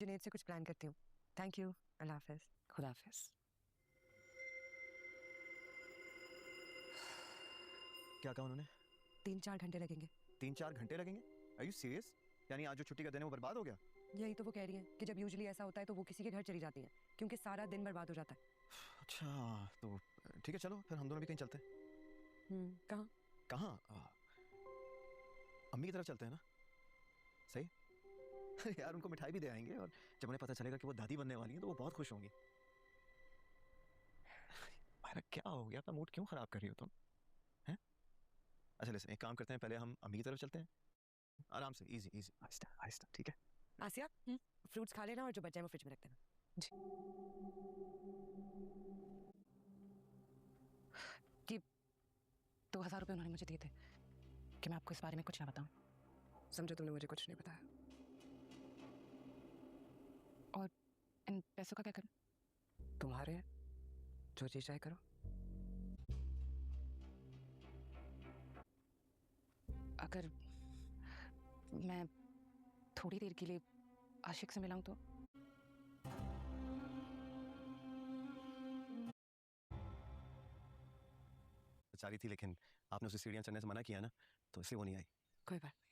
जुनैद से कुछ प्लान करती हूँ। Thank you. अल्लाह हाफिज। खुदा हाफिज। क्या कहा उन्होंने? 3-4 घंटे लगेंगे। 3-4 घंटे लगेंगे? Are you serious? यानी आज जो छुट्टी का दिन है वो बर्बाद हो गया? यही तो वो कह रही हैं कि जब यूजुअली ऐसा होता है तो वो किसी के घर चली जाती हैं क्योंकि सारा दिन बर्बाद हो जाता है। अच्छा तो ठीक है, चलो फिर हम दोनों भी कहीं चलते हैं। कहाँ? कहाँ? अम्मी की तरफ चलते हैं ना? सही। यार उनको मिठाई भी दे आएंगे और जब उन्हें पता चलेगा कि वो दादी बनने वाली हैं तो वो बहुत खुश होंगी। मायरा क्या हो गया? अपना मूड क्यों खराब कर रही हो तुम? हैं? अच्छा लिसन, एक काम करते हैं, पहले हम अम्मी की तरफ चलते हैं, आराम से, इजी इजी, आहिस्ता आहिस्ता, ठीक है? आसिया, फ्रूट्स खा लेना और जो बचा है वो फ्रिज में रख देना। जी। कि 2000 रुपये उन्होंने मुझे दिए थे कि मैं आपको इस बारे में कुछ ना बताऊं। समझो तुमने मुझे कुछ नहीं बताया। और इन पैसों का क्या करूं? तुम्हारे जो जी चाहे करो। अगर मैं थोड़ी देर के लिए आशिक से मिलाऊं तो? बेचारी थी लेकिन आपने उसे सीढ़ियां चढ़ने से मना किया ना, तो इसलिए वो नहीं आई। कोई बात नहीं।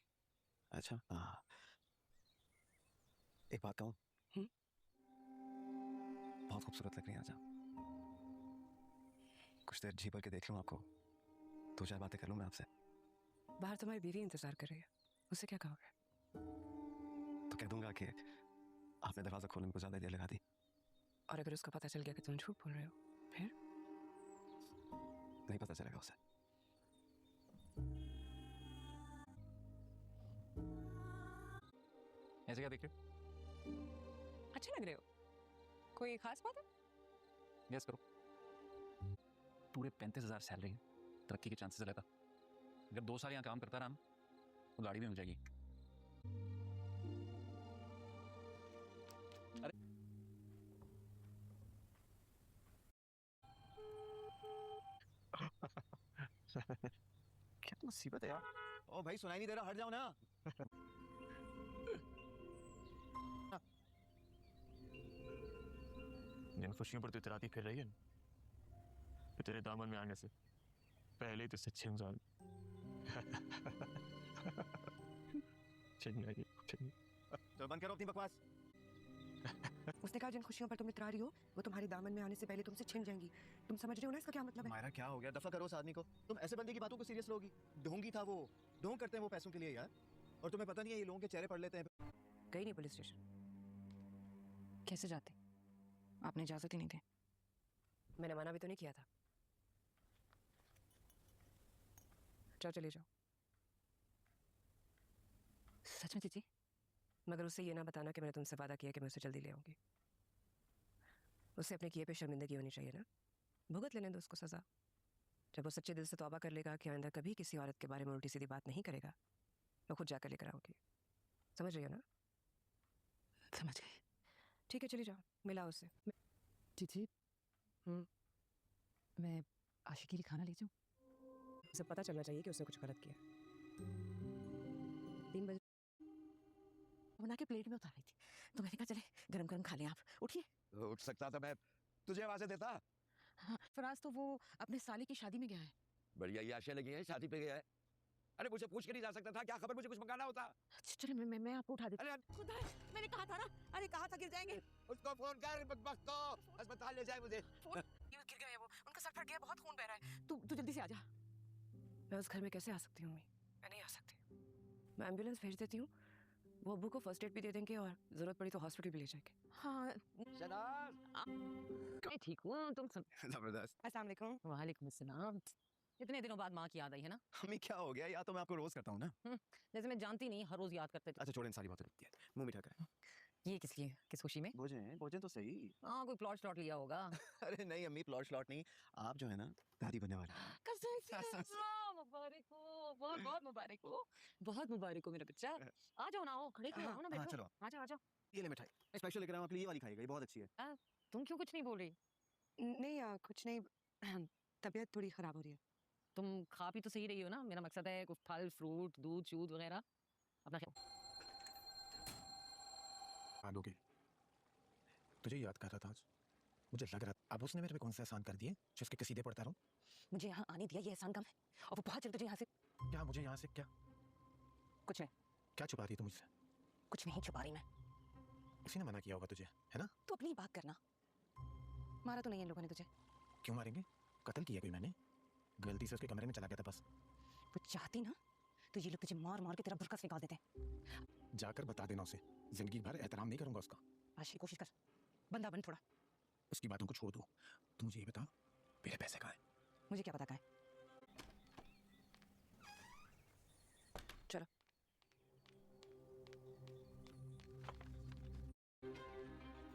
अच्छा हाँ, एक बात कहूँ? बहुत खूबसूरत लग रही हैं आज आप। कुछ देर जी भर के देख लूँ आपको, 2-4 बातें कर लूँ मैं आपसे। बाहर तुम्हारी बीवी इंतजार कर रही है, उससे क्या कहोगे? तो कह दूंगा कि आपने दरवाजा खोलने में कुछ ज्यादा देर लगा दी। और अगर उसको पता चल गया कि तुम झूठ बोल रहे हो फिर? नहीं पता चलेगा उसे। ऐसे क्या देख रहे हो? अच्छे लग रहे हो। कोई खास बात है? गेस करो। पूरे 35,000 सैलरी है, तरक्की के चांसेस रहता। अगर 2 साल यहाँ काम करता रहा ना, तो गाड़ी भी मिल जाएगी। अरे क्या मुसीबत है यार। ओ भाई सुनाई नहीं दे रहा, हट जाओ ना। जिन खुशियों पर तू इतराती फिर रही है ना, तो तेरे दामन में आने से पहले ही तो सच्चे इंसान तो बंद करो अपनी बकवास। उसने कहा जिन खुशियों पर तुम इतरा रही हो वो तुम्हारे दामन में आने से पहले तुमसे छिन जाएंगी। तुम समझ रहे हो ना इसका क्या मतलब है? मायरा क्या हो गया? दफा करो उस आदमी को। तुम ऐसे बंदे की बातों को सीरियस लोगी? ढोंगी था वो, ढोंग करते हैं वो पैसों के लिए यार। और तुम्हें पता नहीं है ये लोगों के चेहरे पढ़ लेते हैं। गई नहीं पुलिस स्टेशन? कैसे जाते? आपने इजाजत ही नहीं दी। मैंने मना भी तो नहीं किया था। जाओ चले जाओ। सच में जीजी? मगर उससे ये ना बताना कि मैंने तुमसे वादा किया कि मैं उसे जल्दी ले आऊंगी। उससे अपने किए पे शर्मिंदगी होनी चाहिए ना। भुगत लेने दो उसको सजा। जब वो सच्चे दिल से तौबा कर लेगा कि आइंदा कभी किसी औरत के बारे में उल्टी सीधी बात नहीं करेगा, मैं खुद जाकर लेकर आऊंगी। समझ रही हो ना? समझ गई। ठीक है चली जाओ, मिला उससे। जीजी मैं आशिकी की खाना ले जाऊं? उसे पता चलना चाहिए कि उसने कुछ गलत किया। 3 बजे बना के प्लेट में उतार रही थी तो मैंने कहा चले गरम गरम खा लें। आप उठिए। उठ सकता था, मैं तुझे आवाज़ें देता। हाँ, फराज तो वो अपने साले की शादी में गया है। बढ़िया ये आशा लगी है, शादी पे गया है। अरे मुझे पूछ के नहीं जा सकता था? क्या खबर, मुझे कुछ मंगाना होता। चलो मैं आपको उठा देती। अरे खुदा मैंने कहा था ना, अरे कहा था गिर जाएंगे। उसको फोन कर, बदबख्त को अस्पताल ले जाए मुझे। गिर गए वो, उनका सर फट गया, बहुत खून बह रहा है। तू जल्दी से आ जा। मैं उस घर में कैसे आ सकती हूँ? मैं नहीं आ सकती। मैं एम्बुलेंस भेज देती हूँ, वो अब्बू को फर्स्ट एड भी दे देंगे और जरूरत पड़ी तो हॉस्पिटल भी ले जाएंगे। हाँ शनाज मैं ठीक हूँ, तुम सब? जबरदस्त। अस्सलाम वालेकुम। वालेकुम अस्सलाम। इतने दिनों बाद माँ की याद आई है ना? हमें क्या हो गया? या तो मैं आपको रोज करता हूँ ना। जैसे मैं जानती नहीं, हर रोज याद करते थे। अच्छा छोड़ें, सारी बातें लगती है, मुंह मीठा करें। ये किस लिए, किस खुशी में? भोजन तो सही। हाँ कोई प्लॉट श्लॉट लिया होगा। अरे नहीं अम्मी, प्लॉट श्लॉट नहीं, आप जो है ना दादी बनने वाली हैं। मुबारक हो, बहुत बहुत मुबारक हो, बहुत मुबारक हो मेरा बच्चा। आ जाओ ना, खड़े क्यों हो ना, बैठो। चलो आ जाओ। ये ले मिठाई स्पेशल लेकर आऊं आपके लिए, ये वाली खाइएगा, ये बहुत अच्छी है। तुम क्यों कुछ नहीं बोल रही? नहीं कुछ नहीं, तबीयत थोड़ी खराब हो रही है। तुम खा पी तो सही रही हो ना? मेरा मकसद है कुछ फल फ्रूट दूध शूध वगैरह अपना। दोगे तुझे याद कर रहा था आज। मुझे लग रहा अब उसने मेरे पे कौन सा एहसान कर दिए जो उसके सीधे पड़ता रहूं। मुझे यहाँ आने दिया, ये एहसान कम है। और वो बहुत जल्द तुझे यहाँ से। क्या मुझे यहाँ से क्या कुछ नहीं, क्या छुपा रही तू मुझसे? कुछ नहीं छुपा रही मैं। उसी ने मना किया होगा तुझे, है ना? तू अपनी बात करना। मारा तो नहीं इन लोगों ने तुझे। क्यों मारेंगे? कत्ल किया कोई मैंने? गलती से उसके कमरे में चला गया था बस। वो चाहती ना तो ये लोग तुझे मार मार के तेरा बुरका से निकाल देते। जाकर बता देना उसे, जिंदगी भर एहतराम नहीं करूंगा उसका। आज की कोशिश कर, बंदा बन थोड़ा। उसकी बातों को छोड़ दो, तू मुझे ये बता मेरे पैसे कहाँ हैं? मुझे क्या पता कहाँ है। चलो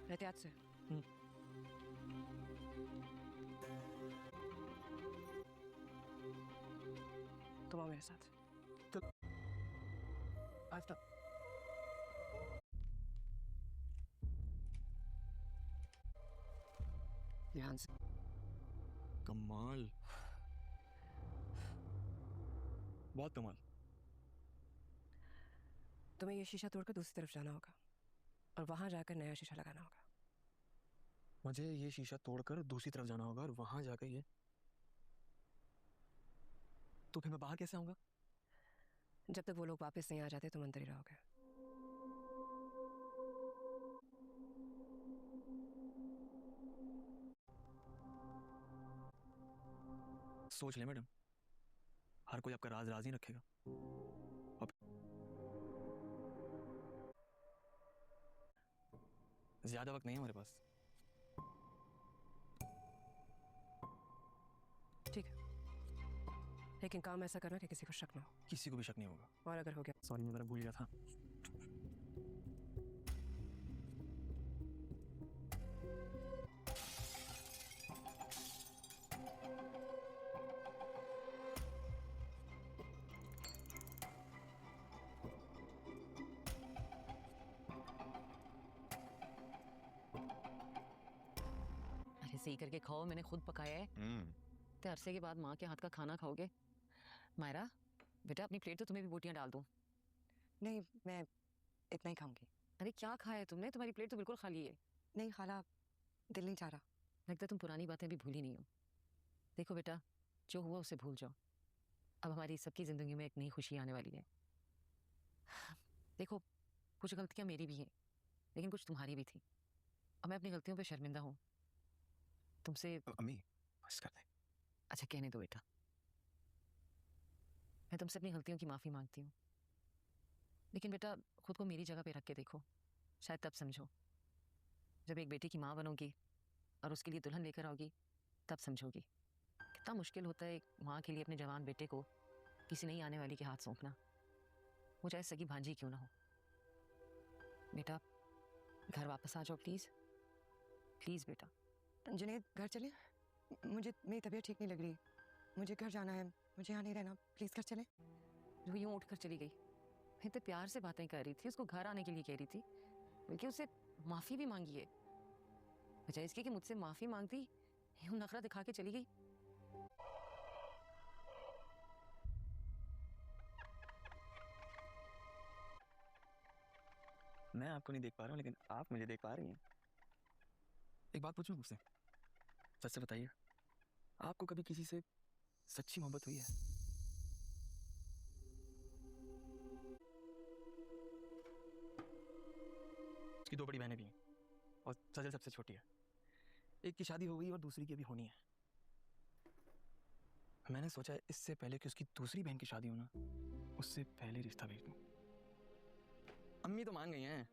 एहतियात से। तुम आओ मेरे साथ। आज तक ध्यान से। कमाल, बहुत कमाल। तुम्हें ये शीशा तोड़कर दूसरी तरफ जाना होगा और वहां जाकर नया शीशा लगाना होगा। मुझे ये शीशा तोड़कर दूसरी तरफ जाना होगा और वहां जाकर ये, तो फिर मैं बाहर कैसे आऊंगा? जब तक वो लोग वापस नहीं आ जाते तुम अंदर ही रहोगे। सोच ले मैडम, हर कोई आपका राज राज ही रखेगा। अब ज्यादा वक्त नहीं है हमारे पास। ठीक है, लेकिन काम ऐसा करना कि किसी को शक ना हो। किसी को भी शक नहीं होगा। और अगर हो गया, सॉरी, मैं जरा भूल गया था। अरे सही करके खाओ, मैंने खुद पकाया है। तो अरसे के बाद माँ के हाथ का खाना खाओगे। मायरा बेटा, अपनी प्लेट तो तुम्हें भी बोटियां डाल दूं। नहीं मैं इतना ही खाऊंगी। अरे क्या खाया है तुमने? तुम्हारी प्लेट तो बिल्कुल खाली है। नहीं खाला, दिल नहीं चाह रहा। लगता है तुम पुरानी बातें भी भूली नहीं हो। देखो बेटा, जो हुआ उसे भूल जाओ। अब हमारी सबकी जिंदगी में एक नई खुशी आने वाली है। देखो, कुछ गलतियां मेरी भी हैं, लेकिन कुछ तुम्हारी भी थी, और मैं अपनी गलतियों पे शर्मिंदा हूँ। तुमसे अम्मी बस कर दे। अच्छा कहने दो बेटा, मैं तुमसे अपनी गलतियों की माफ़ी मांगती हूँ। लेकिन बेटा, खुद को मेरी जगह पे रख के देखो, शायद तब समझो। जब एक बेटी की माँ बनोगी और उसके लिए दुल्हन लेकर आओगी, तब समझोगी कितना मुश्किल होता है एक माँ के लिए अपने जवान बेटे को किसी नहीं आने वाली के हाथ सौंपना, वो चाहे सगी भांजी क्यों ना हो। बेटा, घर वापस आ जाओ प्लीज़, प्लीज़ बेटा। जुनेद, घर चले? मुझे मेरी तबीयत ठीक नहीं लग रही, मुझे घर जाना है, मुझे यहाँ नहीं रहना, प्लीज़ घर चले। वो यूँ उठ कर चली गई। मैं इतने प्यार से बातें कर रही थी, उसको घर आने के लिए कह रही थी, बल्कि उससे माफ़ी भी मांगी है। बजाय इसके कि मुझसे माफ़ी मांगती, यूँ नखरा दिखा के चली गई। मैं आपको नहीं देख पा रहा हूँ, लेकिन आप मुझे देख पा रही हैं। एक बात पूछूं मुझसे? सच से बताइए, आपको कभी किसी से सच्ची मोहब्बत हुई है? उसकी 2 बड़ी बहनें भी हैं और सजल सबसे छोटी है। एक की शादी हो गई और दूसरी की अभी होनी है। मैंने सोचा इससे पहले कि उसकी दूसरी बहन की शादी होना, उससे पहले रिश्ता भेज दूं। अम्मी तो मान गई हैं,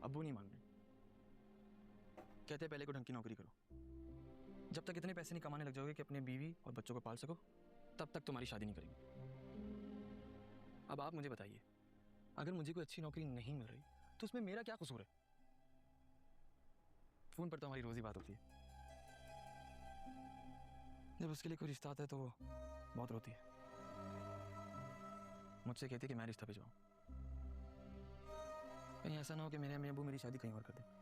अब्बू नहीं मान रहे। कहते पहले को ढंग की नौकरी करो, जब तक इतने पैसे नहीं कमाने लग जाओगे कि अपने बीवी और बच्चों को पाल सको, तब तक तुम्हारी शादी नहीं करेंगे। अब आप मुझे बताइए, अगर मुझे कोई अच्छी नौकरी नहीं मिल रही तो उसमें मेरा क्या कसूर है? फोन पर तो हमारी रोज ही बात होती है। जब उसके लिए कोई रिश्ता आता है तो वो बहुत रोती है, मुझसे कहती है कि मैं रिश्ता भिजवाऊं। कहीं ऐसा ना हो कि मेरे अम्मी अब्बू मेरी शादी कहीं और कर दे।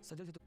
सजल से तो